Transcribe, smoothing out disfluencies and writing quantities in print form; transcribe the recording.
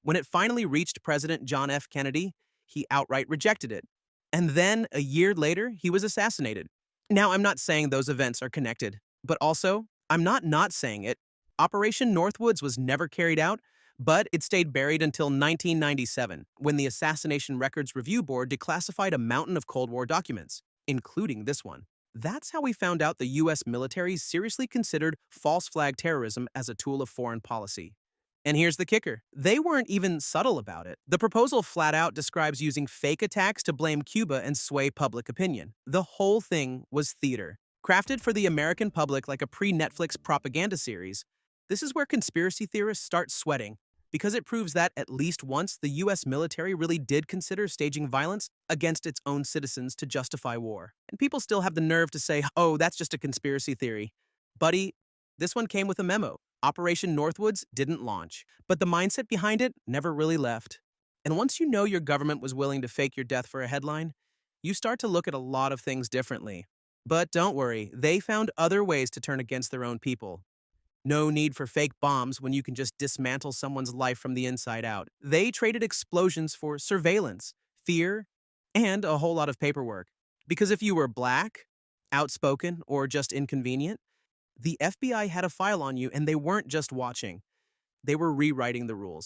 When it finally reached President John F. Kennedy, he outright rejected it. And then, a year later, he was assassinated. Now, I'm not saying those events are connected, but also, I'm not saying it. Operation Northwoods was never carried out, but it stayed buried until 1997, when the Assassination Records Review Board declassified a mountain of Cold War documents, including this one. That's how we found out the US military seriously considered false flag terrorism as a tool of foreign policy. And here's the kicker. They weren't even subtle about it. The proposal flat out describes using fake attacks to blame Cuba and sway public opinion. The whole thing was theater. Crafted for the American public like a pre-Netflix propaganda series, this is where conspiracy theorists start sweating, because it proves that, at least once, the US military really did consider staging violence against its own citizens to justify war. And people still have the nerve to say, oh, that's just a conspiracy theory. Buddy, this one came with a memo. Operation Northwoods didn't launch, but the mindset behind it never really left. And once you know your government was willing to fake your death for a headline, you start to look at a lot of things differently. But don't worry, they found other ways to turn against their own people. No need for fake bombs when you can just dismantle someone's life from the inside out. They traded explosions for surveillance, fear, and a whole lot of paperwork. Because if you were black, outspoken, or just inconvenient, the FBI had a file on you, and they weren't just watching. They were rewriting the rules.